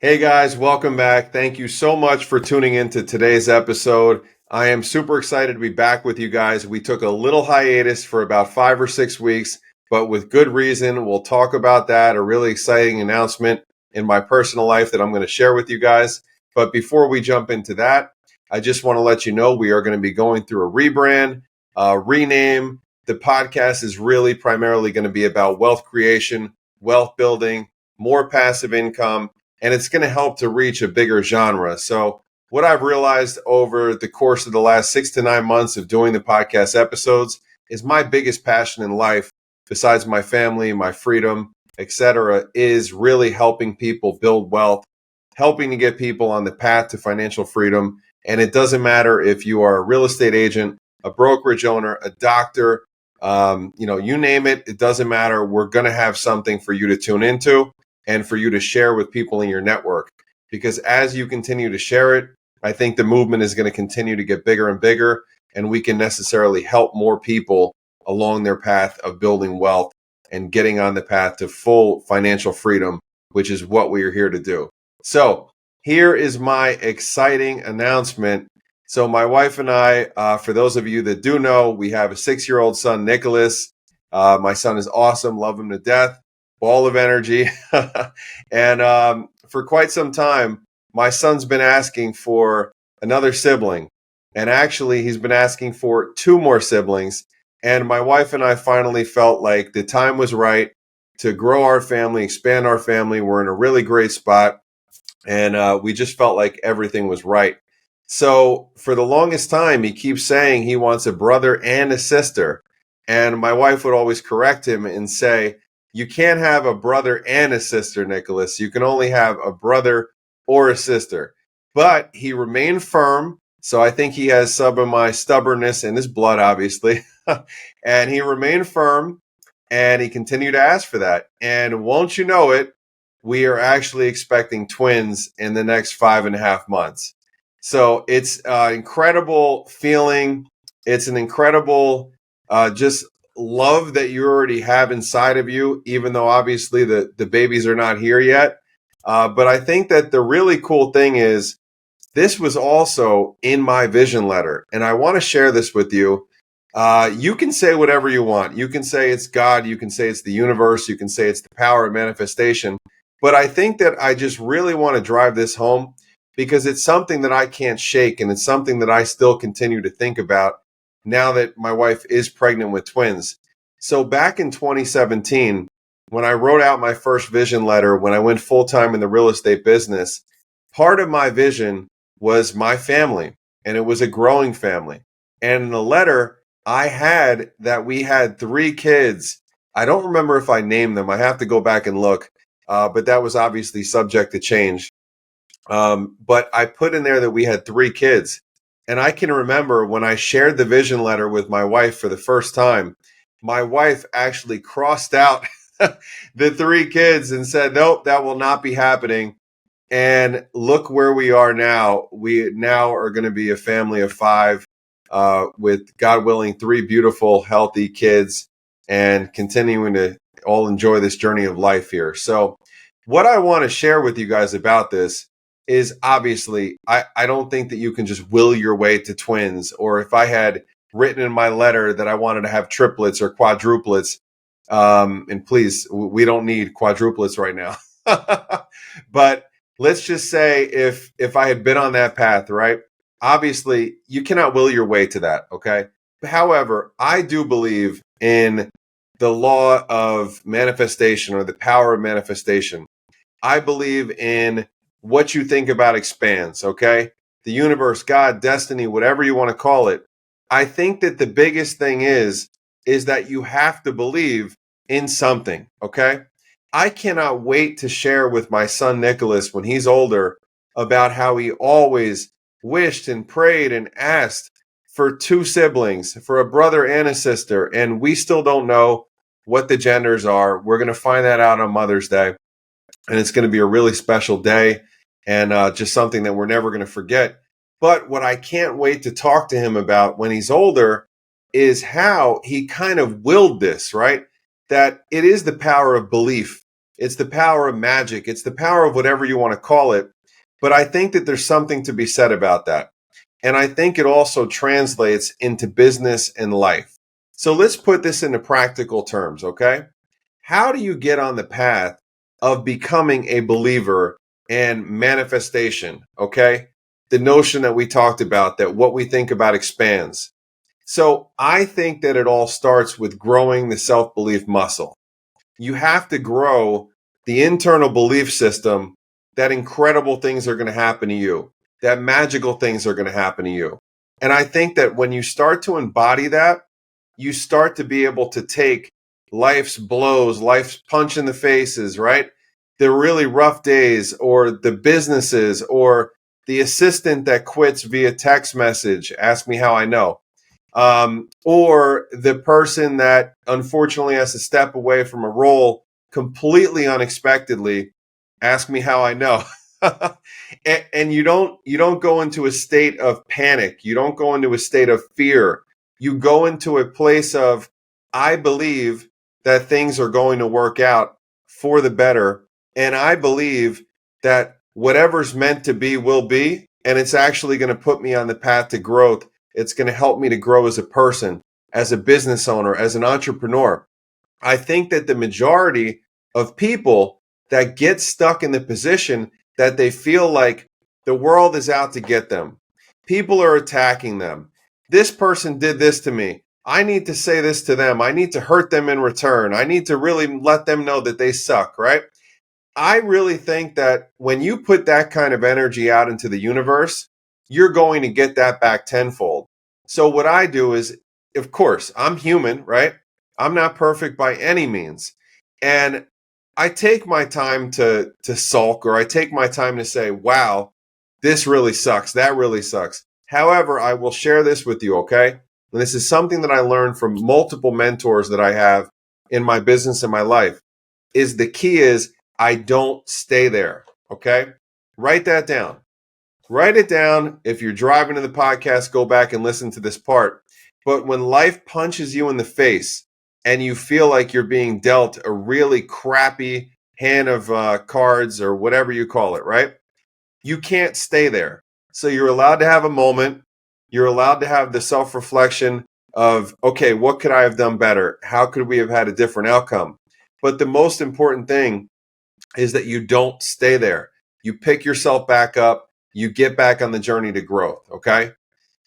Hey guys, welcome back. Thank you so much for tuning into today's episode. I am super excited to be back with you guys. We took a little hiatus for about 5 or 6 weeks, but with good reason. We'll talk about that, a really exciting announcement in my personal life that I'm going to share with you guys. But before we jump into that, I just want to let you know we are going to be going through a rebrand, rename. The podcast is really primarily going to be about wealth creation, wealth building, more passive income, and it's going to help to reach a bigger genre. So what I've realized over the course of the last 6 to 9 months of doing the podcast episodes is my biggest passion in life, besides my family, my freedom, etc., is really helping people build wealth, helping to get people on the path to financial freedom. And it doesn't matter if you are a real estate agent, a brokerage owner, a doctor, you name it, it doesn't matter. We're going to have something for you to tune into and for you to share with people in your network. Because as you continue to share it, I think the movement is going to continue to get bigger and bigger, and we can necessarily help more people along their path of building wealth and getting on the path to full financial freedom, which is what we are here to do. So here is my exciting announcement. So my wife and I, for those of you that do know, we have a 6-year-old son, Nicholas. My son is awesome, love him to death. Ball of energy. And for quite some time, my son's been asking for another sibling. And actually, he's been asking for 2 more siblings. And my wife and I finally felt like the time was right to grow our family, expand our family. We're in a really great spot. And we just felt like everything was right. So for the longest time, he keeps saying he wants a brother and a sister. And my wife would always correct him and say, you can't have a brother and a sister, Nicholas. You can only have a brother or a sister. But he remained firm. So I think he has some of my stubbornness in his blood, obviously. And he remained firm and he continued to ask for that. And won't you know it, we are actually expecting twins in the next 5.5 months. So it's an incredible feeling. It's an incredible just love that you already have inside of you, even though obviously the babies are not here yet. But I think that the really cool thing is this was also in my vision letter. And I want to share this with you. You can say whatever you want. You can say it's God. You can say it's the universe. You can say it's the power of manifestation. But I think that I just really want to drive this home because it's something that I can't shake. And it's something that I still continue to think about now that my wife is pregnant with twins. So back in 2017, when I wrote out my first vision letter, when I went full-time in the real estate business, part of my vision was my family, and it was a growing family. And in the letter, I had that we had 3 kids. I don't remember if I named them. I have to go back and look, but that was obviously subject to change. But I put in there that we had 3 kids. And I can remember when I shared the vision letter with my wife for the first time, my wife actually crossed out the 3 kids and said, nope, that will not be happening. And look where we are now. We now are going to be a family of 5 with, God willing, 3 beautiful, healthy kids and continuing to all enjoy this journey of life here. So what I want to share with you guys about this is obviously, I don't think that you can just will your way to twins. Or if I had written in my letter that I wanted to have triplets or quadruplets, and please, we don't need quadruplets right now. But let's just say if I had been on that path, right? Obviously, you cannot will your way to that, okay? However, I do believe in the law of manifestation or the power of manifestation. I believe in what you think about expands, okay? The universe, God, destiny, whatever you want to call it. I think that the biggest thing is that you have to believe in something, okay? I cannot wait to share with my son Nicholas when he's older about how he always wished and prayed and asked for 2 siblings, for a brother and a sister, and we still don't know what the genders are. We're going to find that out on Mother's Day. And it's going to be a really special day and just something that we're never going to forget. But what I can't wait to talk to him about when he's older is how he kind of willed this, right? That it is the power of belief. It's the power of magic. It's the power of whatever you want to call it. But I think that there's something to be said about that. And I think it also translates into business and life. So let's put this into practical terms, okay? How do you get on the path of becoming a believer and manifestation, okay? The notion that we talked about, that what we think about expands. So I think that it all starts with growing the self-belief muscle. You have to grow the internal belief system that incredible things are going to happen to you, that magical things are going to happen to you. And I think that when you start to embody that, you start to be able to take life's blows, life's punch in the faces, right? The really rough days, or the businesses, or the assistant that quits via text message, ask me how I know, or the person that unfortunately has to step away from a role completely unexpectedly, ask me how I know. And you don't go into a state of panic. You don't go into a state of fear. You go into a place of, I believe that things are going to work out for the better. And I believe that whatever's meant to be will be. And it's actually going to put me on the path to growth. It's going to help me to grow as a person, as a business owner, as an entrepreneur. I think that the majority of people that get stuck in the position that they feel like the world is out to get them, people are attacking them. This person did this to me. I need to say this to them. I need to hurt them in return. I need to really let them know that they suck, right? I really think that when you put that kind of energy out into the universe, you're going to get that back tenfold. So what I do is, of course, I'm human, right? I'm not perfect by any means. And I take my time to sulk, or I take my time to say, wow, this really sucks. That really sucks. However, I will share this with you, okay? And this is something that I learned from multiple mentors that I have in my business and my life. Is the key is I don't stay there. Okay. Write that down. Write it down. If you're driving to the podcast, go back and listen to this part. But when life punches you in the face and you feel like you're being dealt a really crappy hand of cards, or whatever you call it, right? You can't stay there. So you're allowed to have a moment. You're allowed to have the self-reflection of, okay, what could I have done better? How could we have had a different outcome? But the most important thing is that you don't stay there. You pick yourself back up. You get back on the journey to growth. Okay.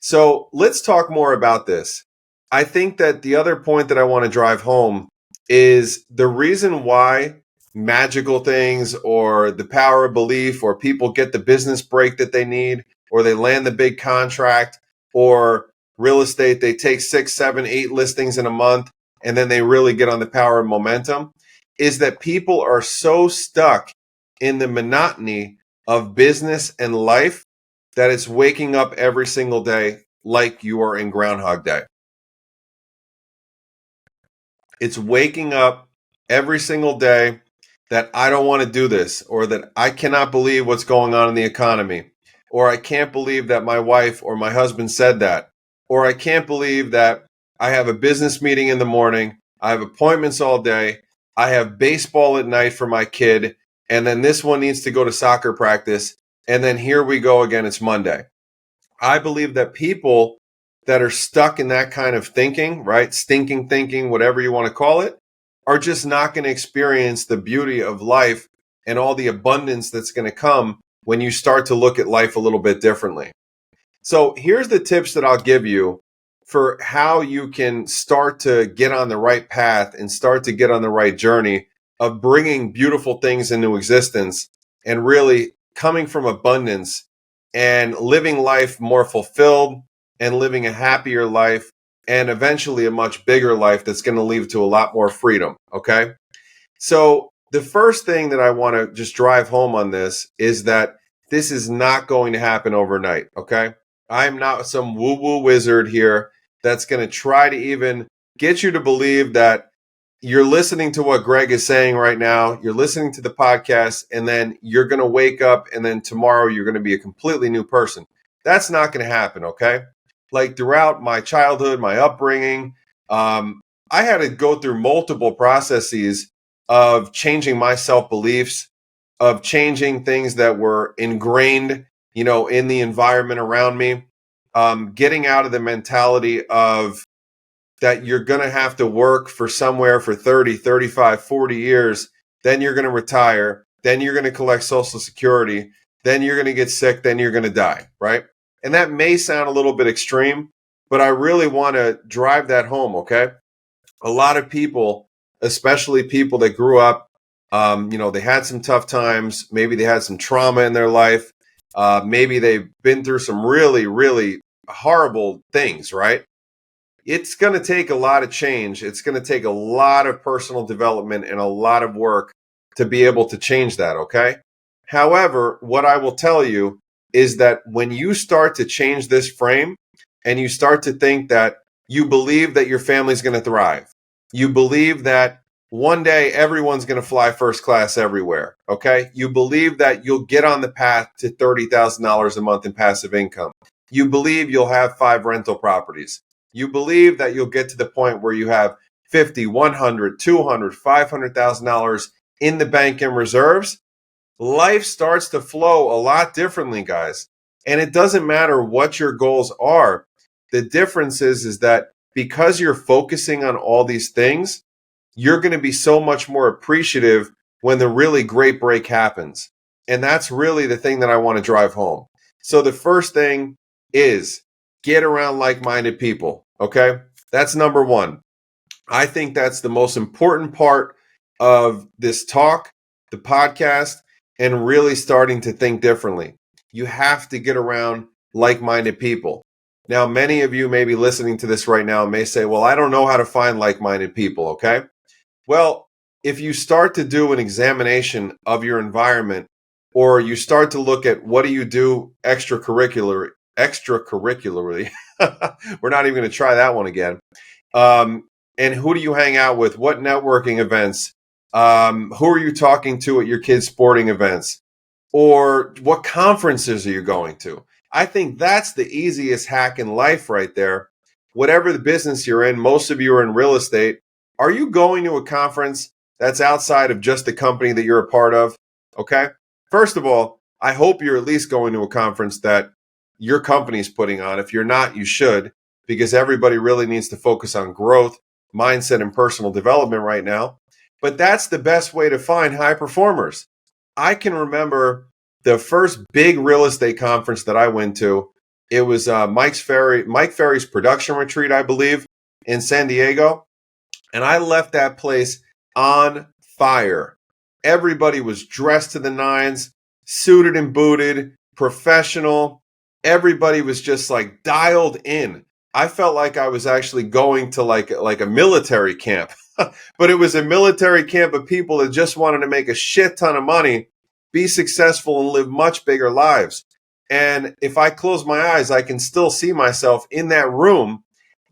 So let's talk more about this. I think that the other point that I want to drive home is the reason why magical things, or the power of belief, or people get the business break that they need, or they land the big contract, or real estate, they take 6, 7, 8 listings in a month, and then they really get on the power of momentum, is that people are so stuck in the monotony of business and life that it's waking up every single day like you are in Groundhog Day. It's waking up every single day that I don't want to do this, or that I cannot believe what's going on in the economy, or I can't believe that my wife or my husband said that, or I can't believe that I have a business meeting in the morning, I have appointments all day, I have baseball at night for my kid, and then this one needs to go to soccer practice, and then here we go again, it's Monday. I believe that people that are stuck in that kind of thinking, right? Stinking thinking, whatever you want to call it, are just not going to experience the beauty of life and all the abundance that's going to come when you start to look at life a little bit differently. So here's the tips that I'll give you for how you can start to get on the right path and start to get on the right journey of bringing beautiful things into existence and really coming from abundance and living life more fulfilled and living a happier life and eventually a much bigger life that's going to lead to a lot more freedom. Okay. So the first thing that I want to just drive home on this is that this is not going to happen overnight. Okay. I'm not some woo woo wizard here that's going to try to even get you to believe that you're listening to what Greg is saying right now. You're listening to the podcast, and then you're going to wake up, and then tomorrow you're going to be a completely new person. That's not going to happen, okay? Like throughout my childhood, my upbringing, I had to go through multiple processes of changing my self-beliefs, of changing things that were ingrained, in the environment around me, getting out of the mentality of that you're going to have to work for somewhere for 30, 35, 40 years, then you're going to retire, then you're going to collect Social Security, then you're going to get sick, then you're going to die, right? And that may sound a little bit extreme, but I really want to drive that home, okay? A lot of people, especially people that grew up, they had some tough times. Maybe they had some trauma in their life. Maybe they've been through some really, really horrible things, right? It's going to take a lot of change. It's going to take a lot of personal development and a lot of work to be able to change that, okay? However, what I will tell you is that when you start to change this frame and you start to think that you believe that your family's going to thrive, you believe that one day everyone's going to fly first class everywhere, okay? You believe that you'll get on the path to $30,000 a month in passive income. You believe you'll have 5 rental properties. You believe that you'll get to the point where you have $50, $100, $200, $500,000 in the bank in reserves. Life starts to flow a lot differently, guys. And it doesn't matter what your goals are. The difference is that because you're focusing on all these things, you're going to be so much more appreciative when the really great break happens. And that's really the thing that I want to drive home. So the first thing is get around like-minded people, okay? That's number one. I think that's the most important part of this talk, the podcast, and really starting to think differently. You have to get around like-minded people. Now, many of you may be listening to this right now and may say, well, I don't know how to find like-minded people, okay? Well, if you start to do an examination of your environment, or you start to look at what do you do extracurricularly, we're not even going to try that one again. And who do you hang out with? What networking events? Who are you talking to at your kids' sporting events? Or what conferences are you going to? I think that's the easiest hack in life right there. Whatever the business you're in, most of you are in real estate. Are you going to a conference that's outside of just the company that you're a part of? Okay. First of all, I hope you're at least going to a conference that your company's putting on. If you're not, you should, because everybody really needs to focus on growth, mindset, and personal development right now. But that's the best way to find high performers. I can remember the first big real estate conference that I went to. It was Mike Ferry's production retreat, I believe, in San Diego. And I left that place on fire. Everybody was dressed to the nines, suited and booted, professional. Everybody was just like dialed in. I felt like I was actually going to like a military camp, but it was a military camp of people that just wanted to make a shit ton of money, be successful, and live much bigger lives. And if I close my eyes, I can still see myself in that room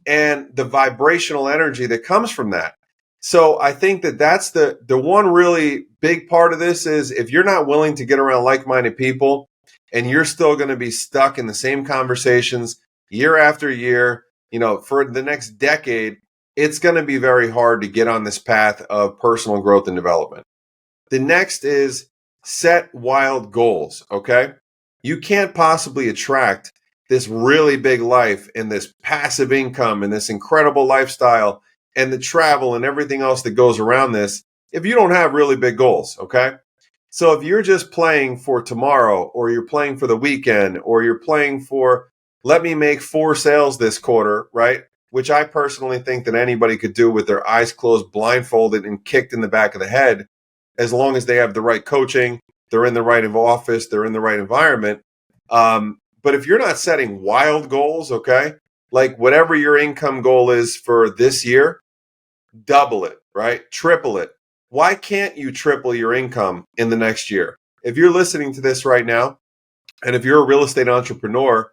and the vibrational energy that comes from that. So I think that that's the one really big part of this is if you're not willing to get around like-minded people and you're still going to be stuck in the same conversations year after year, for the next decade, it's going to be very hard to get on this path of personal growth and development. The next is set wild goals, okay? You can't possibly attract this really big life and this passive income and this incredible lifestyle and the travel and everything else that goes around this if you don't have really big goals, okay? So if you're just playing for tomorrow, or you're playing for the weekend, or you're playing for, let me make 4 sales this quarter, right? Which I personally think that anybody could do with their eyes closed, blindfolded, and kicked in the back of the head, as long as they have the right coaching, they're in the right office, they're in the right environment. But if you're not setting wild goals, okay, like whatever your income goal is for this year, double it, right? Triple it. Why can't you triple your income in the next year? If you're listening to this right now, and if you're a real estate entrepreneur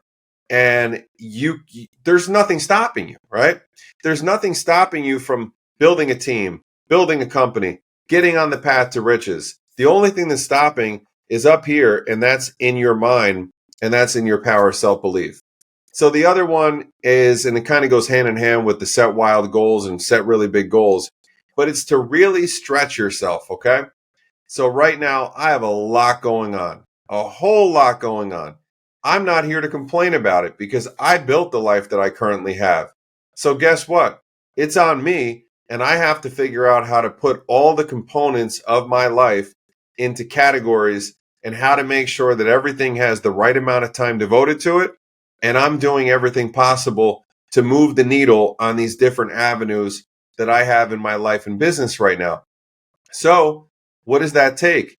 and there's nothing stopping you, right? There's nothing stopping you from building a team, building a company, getting on the path to riches. The only thing that's stopping is up here, and that's in your mind, and that's in your power of self-belief. So the other one is, and it kind of goes hand in hand with the set wild goals and set really big goals, but it's to really stretch yourself, okay? So right now, I have a lot going on, a whole lot going on. I'm not here to complain about it because I built the life that I currently have. So guess what? It's on me, and I have to figure out how to put all the components of my life into categories and how to make sure that everything has the right amount of time devoted to it. And I'm doing everything possible to move the needle on these different avenues that I have in my life and business right now. So, what does that take?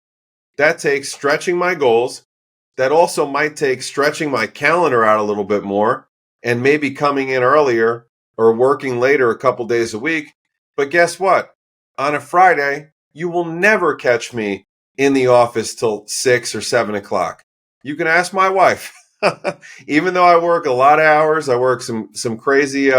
That takes stretching my goals. That also might take stretching my calendar out a little bit more and maybe coming in earlier or working later a couple days a week. But guess what? On a Friday, you will never catch me in the office till 6 or 7 o'clock. You can ask my wife. Even though I work a lot of hours, I work some crazy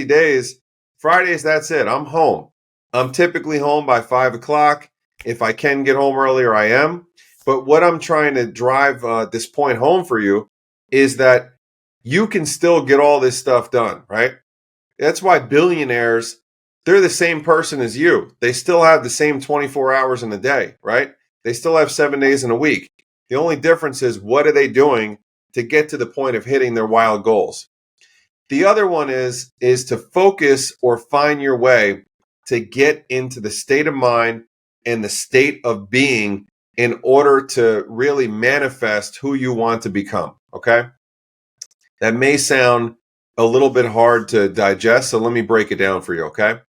days. Fridays, that's it. I'm home. I'm typically home by 5 o'clock. If I can get home earlier, I am. But what I'm trying to drive this point home for you is that you can still get all this stuff done, right? That's why billionaires, they're the same person as you. They still have the same 24 hours in a day, right? They still have 7 days in a week. The only difference is what are they doing to get to the point of hitting their wild goals? The other one is to focus or find your way to get into the state of mind and the state of being in order to really manifest who you want to become, okay? That may sound a little bit hard to digest, so let me break it down for you, okay?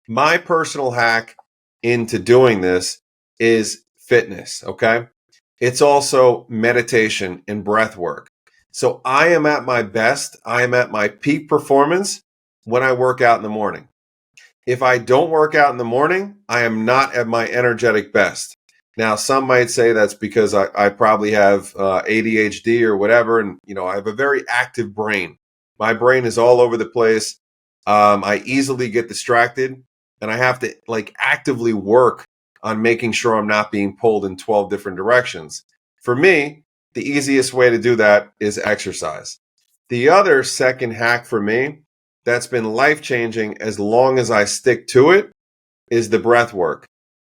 My personal hack into doing this is fitness, okay? It's also meditation and breath work. So I am at my best, I am at my peak performance when I work out in the morning. If I don't work out in the morning, I am not at my energetic best. Now, some might say that's because I probably have ADHD or whatever, and I have a very active brain. My brain is all over the place. I easily get distracted, and I have to actively work on making sure I'm not being pulled in 12 different directions. For me, the easiest way to do that is exercise. The other second hack for me that's been life-changing as long as I stick to it is the breath work.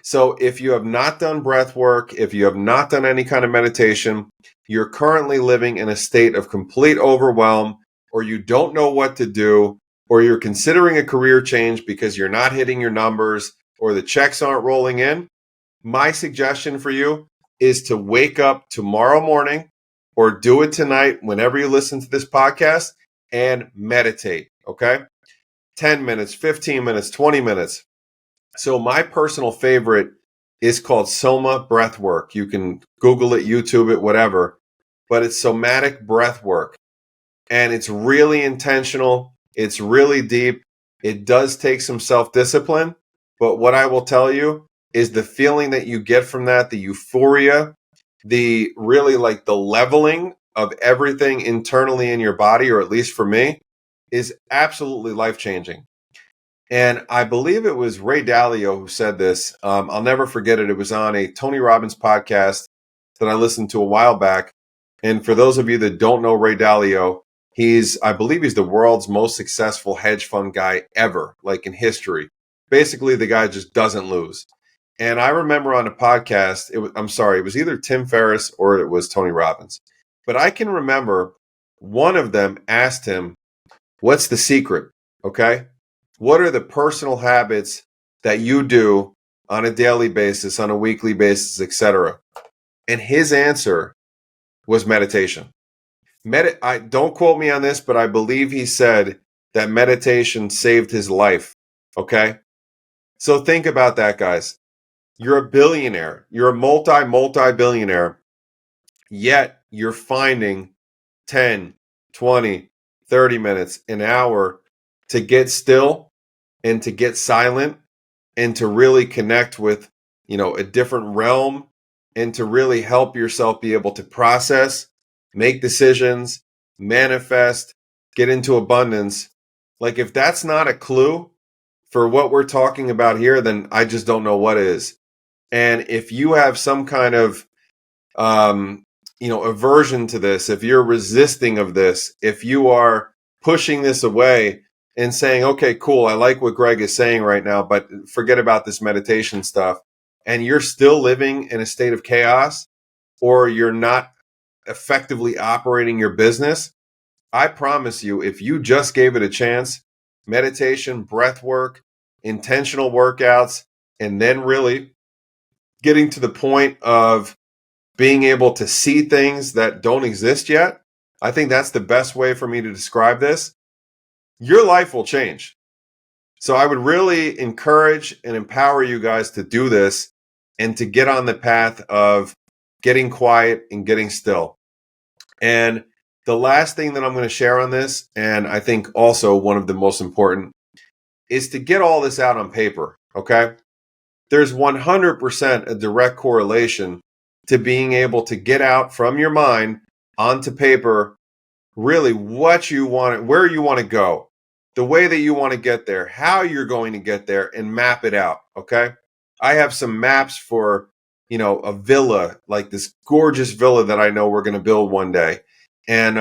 So if you have not done breath work, if you have not done any kind of meditation, you're currently living in a state of complete overwhelm, or you don't know what to do, or you're considering a career change because you're not hitting your numbers or the checks aren't rolling in, my suggestion for you is to wake up tomorrow morning or do it tonight whenever you listen to this podcast and meditate, okay? 10 minutes, 15 minutes, 20 minutes. So my personal favorite is called Soma breath work. You can Google it, YouTube it, whatever, but it's somatic breath work. And it's really intentional. It's really deep. It does take some self-discipline, but what I will tell you is the feeling that you get from that, the euphoria, the really the leveling of everything internally in your body, or at least for me, is absolutely life-changing. And I believe it was Ray Dalio who said this. I'll never forget it. It was on a Tony Robbins podcast that I listened to a while back. And for those of you that don't know Ray Dalio, I believe he's the world's most successful hedge fund guy ever, in history. Basically, the guy just doesn't lose. And I remember on a podcast, it was either Tim Ferriss or it was Tony Robbins. But I can remember one of them asked him, "What's the secret?" Okay? What are the personal habits that you do on a daily basis, on a weekly basis, etc.? And his answer was meditation. Don't quote me on this, but I believe he said that meditation saved his life. Okay? So think about that, guys. You're a billionaire. You're a multi-billionaire. Yet you're finding 10, 20, 30 minutes, an hour to get still and to get silent and to really connect with, a different realm and to really help yourself be able to process, make decisions, manifest, get into abundance. If that's not a clue for what we're talking about here, then I just don't know what is. And if you have some kind of, aversion to this, if you're resisting of this, if you are pushing this away and saying, okay, cool, I like what Greg is saying right now, but forget about this meditation stuff, and you're still living in a state of chaos, or you're not effectively operating your business, I promise you, if you just gave it a chance, meditation, breath work, intentional workouts, and then really getting to the point of being able to see things that don't exist yet, I think that's the best way for me to describe this. Your life will change. So I would really encourage and empower you guys to do this and to get on the path of getting quiet and getting still. And the last thing that I'm going to share on this, and I think also one of the most important, is to get all this out on paper, okay? There's 100% a direct correlation to being able to get out from your mind onto paper really what you want, where you want to go, the way that you want to get there, how you're going to get there, and map it out, okay? I have some maps for, a villa, like this gorgeous villa that I know we're going to build one day, and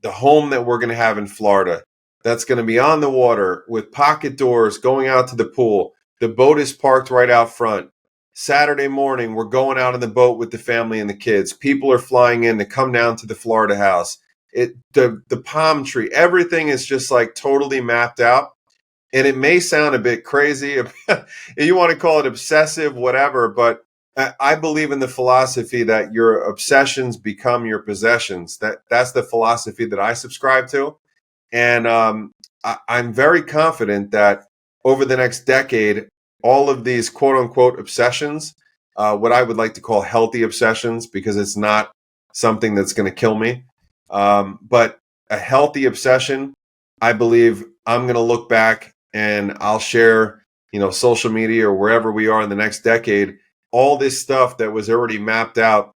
the home that we're going to have in Florida that's going to be on the water with pocket doors going out to the pool. The boat is parked right out front. Saturday morning, we're going out in the boat with the family and the kids. People are flying in to come down to the Florida house. The palm tree, everything is just like totally mapped out. And it may sound a bit crazy. You want to call it obsessive, whatever, but I believe in the philosophy that your obsessions become your possessions. That's the philosophy that I subscribe to. And I'm very confident that over the next decade, all of these quote unquote obsessions, what I would like to call healthy obsessions, because it's not something that's going to kill me. But a healthy obsession, I believe I'm going to look back and I'll share, social media or wherever we are in the next decade, all this stuff that was already mapped out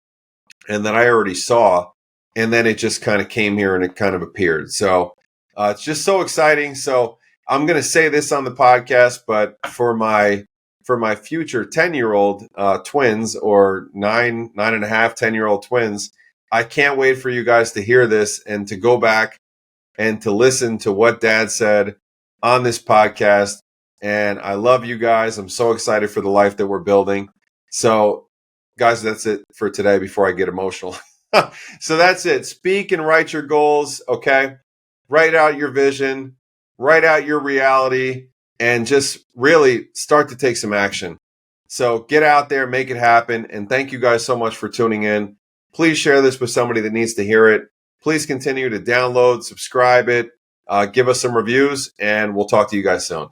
and that I already saw. And then it just kind of came here and it kind of appeared. So it's just so exciting. So I'm going to say this on the podcast, but for my future 10-year-old twins, or 9.5, 10-year-old twins, I can't wait for you guys to hear this and to go back and to listen to what Dad said on this podcast. And I love you guys. I'm so excited for the life that we're building. So, guys, that's it for today before I get emotional. So that's it. Speak and write your goals, okay? Write out your vision, write out your reality, and just really start to take some action. So get out there, make it happen. And thank you guys so much for tuning in. Please share this with somebody that needs to hear it. Please continue to download, subscribe it, give us some reviews, and we'll talk to you guys soon.